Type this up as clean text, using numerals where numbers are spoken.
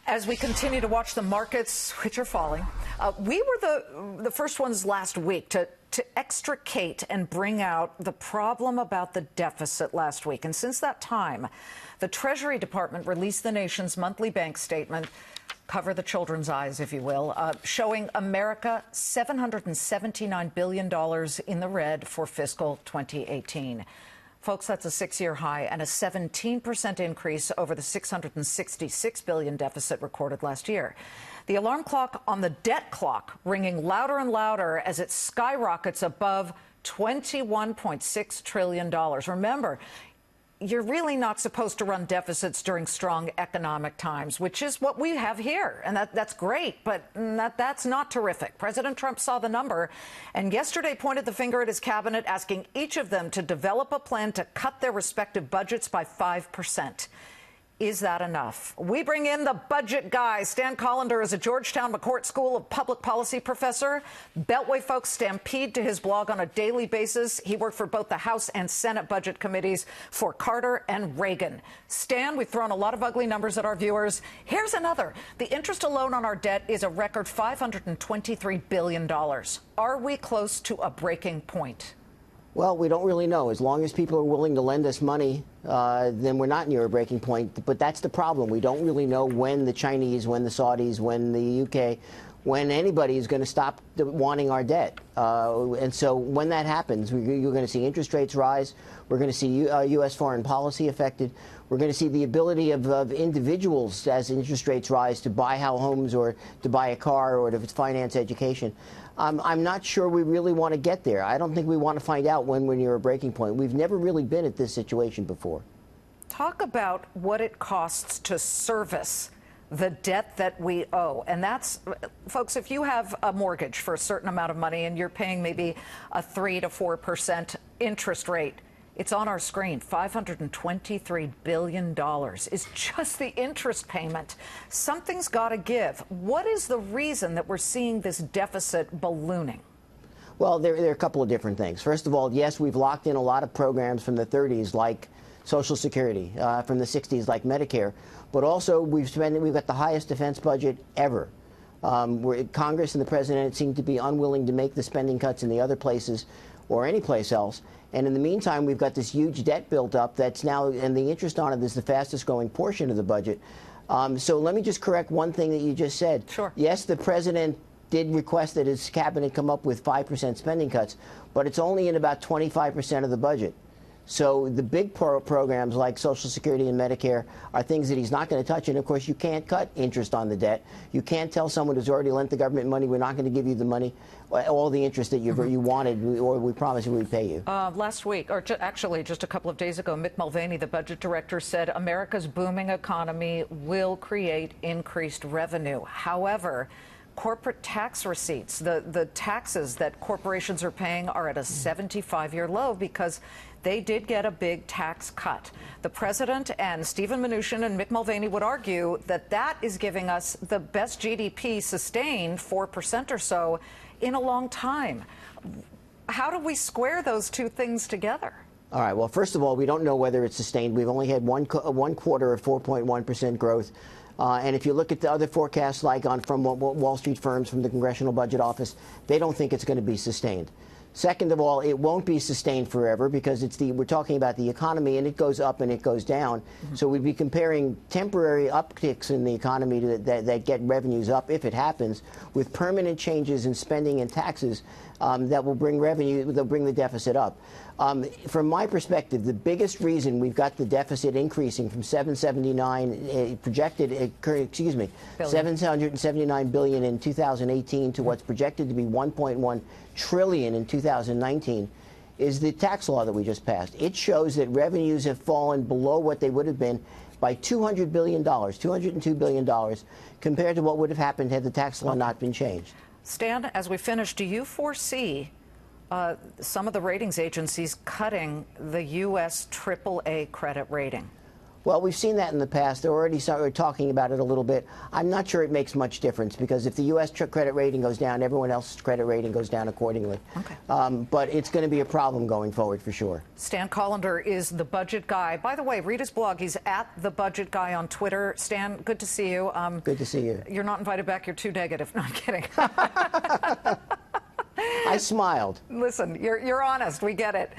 As we continue to watch the markets, which are falling, we were the first ones last week to extricate and bring out the problem about the deficit last week. And since that time, the Treasury Department released the nation's monthly bank statement, cover the children's eyes, if you will, showing America $779 billion in the red for fiscal 2018. Folks, that's a 6-year high and a 17% increase over the $666 billion deficit recorded last year. The alarm clock on the debt clock ringing louder and louder as it skyrockets above $21.6 trillion. Remember, you're really not supposed to run deficits during strong economic times, which is what we have here. And that's great, but that's not terrific. President Trump saw the number and yesterday pointed the finger at his cabinet, asking each of them to develop a plan to cut their respective budgets by 5%. Is that enough? We bring in the budget guy. Stan Collender is a Georgetown McCourt School of Public Policy professor. Beltway folks stampede to his blog on a daily basis. He worked for both the House and Senate budget committees for Carter and Reagan. Stan, we've thrown a lot of ugly numbers at our viewers. Here's another. The interest alone on our debt is a record $523 billion. Are we close to a breaking point? Well, we don't really know. As long as people are willing to lend us money, then we're not near a breaking point. But that's the problem. We don't really know when the Chinese, when the Saudis, when the UK, when anybody is going to stop wanting our debt. And so when that happens, you're going to see interest rates rise. We're going to see U.S. foreign policy affected. We're going to see the ability of individuals, as interest rates rise, to buy homes or to buy a car or to finance education. I'm not sure we really want to get there. I don't think we want to find out when we're near a breaking point. We've never really been at this situation before. Talk about what it costs to service the debt that we owe. And that's, folks, if you have a mortgage for a certain amount of money and you're paying maybe a 3 to 4% interest rate, it's on our screen. $523 billion is just the interest payment. Something's got to give. What is the reason that we're seeing this deficit ballooning? Well, there are a couple of different things. First of all, yes, we've locked in a lot of programs from the 30s like Social Security, from the 60s like Medicare, but also we've got the highest defense budget ever. Congress and the president seem to be unwilling to make the spending cuts in the other places or any place else. And in the meantime, we've got this huge debt built up that's now, and the interest on it is the fastest growing portion of the budget. So let me just correct one thing that you just said. Sure. Yes, the president did request that his cabinet come up with 5% spending cuts, but it's only in about 25% of the budget. So the big programs like Social Security and Medicare are things that he's not going to touch. And, of course, you can't cut interest on the debt. You can't tell someone who's already lent the government money, we're not going to give you the money, all the interest that you wanted, or we promised we'd pay you. Last week, or actually just a couple of days ago, Mick Mulvaney, the budget director, said America's booming economy will create increased revenue. However, corporate tax receipts, the taxes that corporations are paying are at a 75-year low because they did get a big tax cut. The president and Stephen Mnuchin and Mick Mulvaney would argue that that is giving us the best GDP sustained, 4% or so, in a long time. How do we square those two things together? All right. Well, first of all, we don't know whether it's sustained. We've only had one quarter of 4.1% growth. And if you look at the other forecasts, like from Wall Street firms, from the Congressional Budget Office, they don't think it's going to be sustained. Second of all, it won't be sustained forever because we're talking about the economy, and it goes up and it goes down. So we'd be comparing temporary upticks in the economy that get revenues up, if it happens, with permanent changes in spending and taxes that will bring revenue, they'll bring the deficit up. From my perspective, the biggest reason we've got the deficit increasing from 779 $779 billion in 2018 to what's projected to be 1.1 trillion in 2019 is the tax law that we just passed. It shows that revenues have fallen below what they would have been by $200 billion, $202 billion, compared to what would have happened had the tax law not been changed. Stan, as we finish, do you foresee some of the ratings agencies cutting the U.S. AAA credit rating? Well, we've seen that in the past. They're already started talking about it a little bit. I'm not sure it makes much difference because if the U.S. credit rating goes down, everyone else's credit rating goes down accordingly. Okay. But it's going to be a problem going forward for sure. Stan Collender is the budget guy. By the way, read his blog. He's at the budget guy on Twitter. Stan, good to see you. Good to see you. You're not invited back. You're too negative. No, I'm kidding. I smiled. Listen, you're honest. We get it.